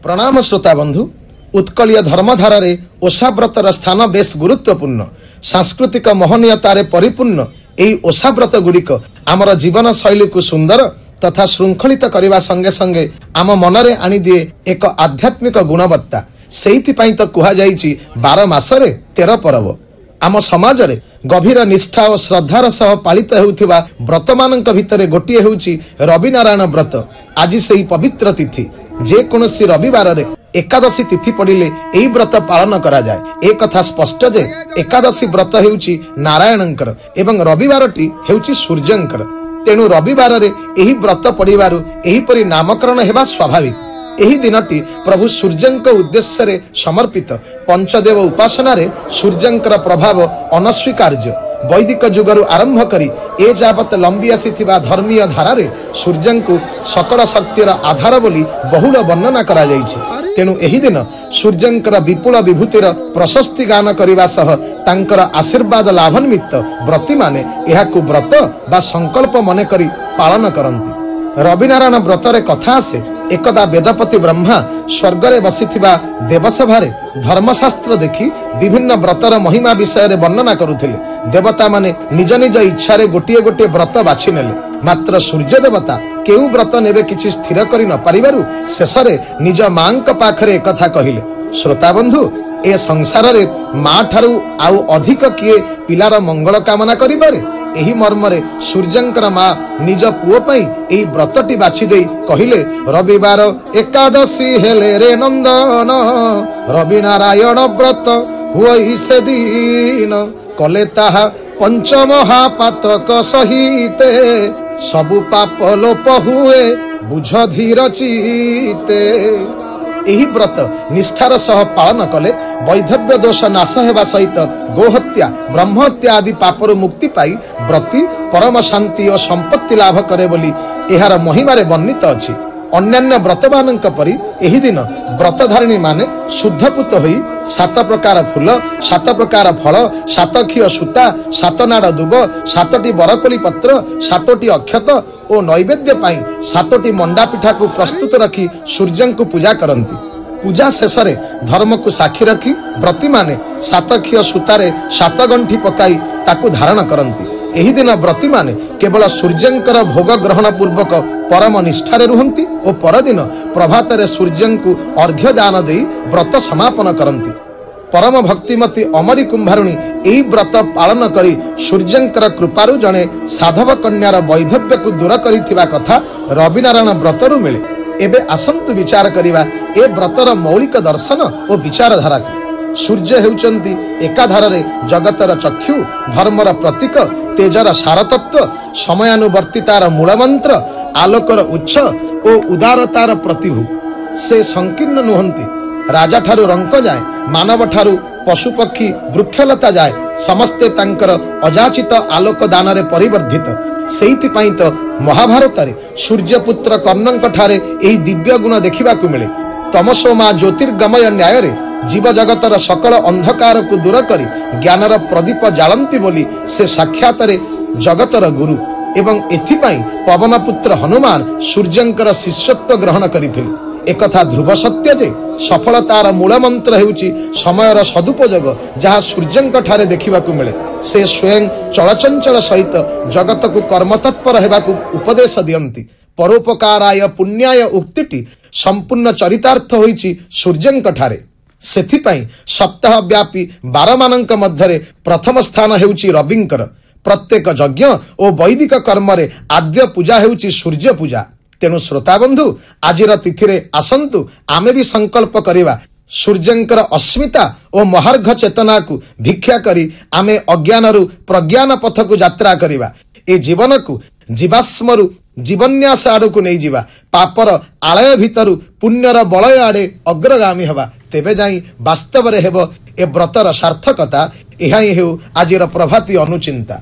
प्रणाम श्रोता बंधु। उत्कलीय धर्मधारा रे ओषा व्रतर स्थान बेस गुरुत्वपूर्ण। सांस्कृतिक मोहनीयतार परिपूर्ण एई ओषा व्रत गुड़िक आमर जीवन शैली को सुंदर तथा श्रृंखलित करने संगे संगे आम मनरे आनी दिए एक आध्यात्मिक गुणवत्ता। सेइथिपाई तो कुहा जाइछि 12 मासरे 13 पर्व। आम समाज रे गभीर निष्ठा और श्रद्धार सह पालित हेउथिबा व्रत मानक भितरे गोटिए हेउछि रवि नारायण व्रत। आज सेही पवित्र तिथि जे कोनोसी रविवार रे एकादशी तिथि पड़िले एही व्रत पालन करा जाय। एक कथा स्पष्ट जे एकादशी व्रत हेउछि नारायणंकर एवं रविवारटी हेउछि सूर्यंकर। तेणु रविवार रे एही व्रत पड़िबारु एही परि नामकरण हेबा स्वाभाविक। एही दिनटी प्रभु सूर्यंक उद्देश्य रे समर्पित। पंचदेव उपासना रे सूर्यंकर प्रभाव अनस्वीकार्य। वैदिक जुगरु आरंभ करी ए जावत लंबी आसीथिबा धर्मीय धारा रे सूर्यंकु सकल शक्तिर आधार बोली बहुल वर्णना करा जाइछि। तेणु एही दिन सूर्यंकर विपुल विभूतिर प्रशस्ति गान करिबा सह तांकर आशीर्वाद लाभ निमित्त व्रती माने एहाकु व्रत बा संकल्प मने करी पालन करंती। रविनारायण व्रतरे कथा आसे एकदा वेदपति ब्रह्मा स्वर्गरे बसिथिबा देवसभारे धर्मशास्त्र देखि विभिन्न व्रतर महिमा विषय रे वर्णना करुथिले। देवता माने निज निज इच्छा रे गोटिए गोटिए व्रत बाछि नेले। मात्र सूर्य देवता केउ व्रत नेबे किछि स्थिर करि न पारिबारु शेषरे निज मांक पाखरे एकथा कहिले। श्रोता बंधु, ए संसार रे मां ठारू आउ अधिक किए पिलार मंगल कामना करिबारे। एही मर्मरे सूर्यंकर मां निज पुओ पई एही व्रतटी बाछि देई कहिले, रविवार एकादशी हेले रे नंदन रवि नारायण व्रत हुई से दिन कले ताहा पंचमहापातक सहिते सबु पाप लोप हुए बुझ धीर चिते। एही व्रत निष्ठार सह पालन कले वैधव्य दोष नाश हेबा सहित गोहत्या ब्रह्महत्या आदि पापरु मुक्ति पाई व्रती परम शांति और संपत्ति लाभ करे बोली एहार महिमारे वर्णित अछि। अन्यान्य व्रतमानक परि एही दिन व्रतधारिणी माने शुद्धपूत होई 7 प्रकार फूल 7 प्रकार फल 7 खिय सूता 7 नाड़ दुब 7टी बरकोली पत्र 7टी अक्षत और नैवेद्य पाई 7टी मंडा पिठा को प्रस्तुत रखी सूर्य को पूजा करती। पूजा शेष धर्म को साक्षी रखी व्रती माने 7 खिय सूतारे 7 गंठी पकाई ताकू धारण करती। एही दिन व्रती माने केवल सूर्यंकर भोग ग्रहण पूर्वक परम निष्ठारे रुहंती और परदिन प्रभातरे सूर्यंकु अर्घ्य दान देई व्रत समापन करती। परम भक्तिमती अमरी कुंभारुणी एही व्रत पालन करी सूर्यंकर कृपारु जने साधव कन्यार वैधव्य को दूर करिथिबा कथा रविनारायण व्रतरु मिले। एबे आसंतु विचार करिबा ए व्रतर मौलिक दर्शन और विचारधारा। सूर्य हेउचंती एकाधार रे जगतर चक्षु धर्मर प्रतीक तेजर सारतत्व समयानुवर्तितार मूलमंत्र आलोकर उच्च और उदारतार प्रतिभू। से संकीर्ण नुहंती। राजा ठारू रंक जाए मानव ठारू पशु पक्षी वृक्षलता जाए समस्ते तांकर अजाचित आलोक दान रे परिवर्धित। सेइथिपाई तो महाभारत रे सूर्यपुत्र कर्णंक ठारे एही दिव्य गुण देखिबा को मिले। तमसो मा ज्योतिर्गमय न्याय रे जीव जगतर सकल अंधकार को दूर करी ज्ञानर प्रदीप जालंती बोली से साक्षात रे जगतर गुरु। एवं एथिपाई पवनपुत्र हनुमान सूर्यंकर शिष्यत्व ग्रहण करिथिले। एकथा ध्रुव सत्य जे सफलतार मूल मंत्र हेउची समयर सदुपयोग जहाँ सूर्यंक ठारे देखिबा को मिले। से स्वयं चलचंचल सहित जगत को कर्मतत्पर हेबाकु उपदेश दियंती। परोपकाराय पुण्याय उक्तिटी संपूर्ण चरितार्थ होईची सूर्यंक ठारे। सेथिपाई सप्ताह व्यापी 12 मानक मध्यरे प्रथम स्थान हेउची रविंकर। प्रत्येक यज्ञ और वैदिक कर्म रे आद्य पूजा हेउची सूर्य पूजा। तेणु श्रोता बंधु, आजिर तिथि रे आसंतु आमे भी संकल्प करिबा सूर्यंकर अस्मिता और महार्घ चेतना को भिक्षा करी आमे अज्ञानरु प्रज्ञान पथ को यात्रा करिबा। ए जीवन को जीवाश्मरु जीवन्यास आड़ को नहीं जीवा पापर आलय भितरु पुण्यर बलय आड़े अग्रगामी हवा। तेबे जाई वास्तव रे हेबो ए व्रतर सार्थकता। एहा ही हेउ आजिर प्रभाती अनुचिंता।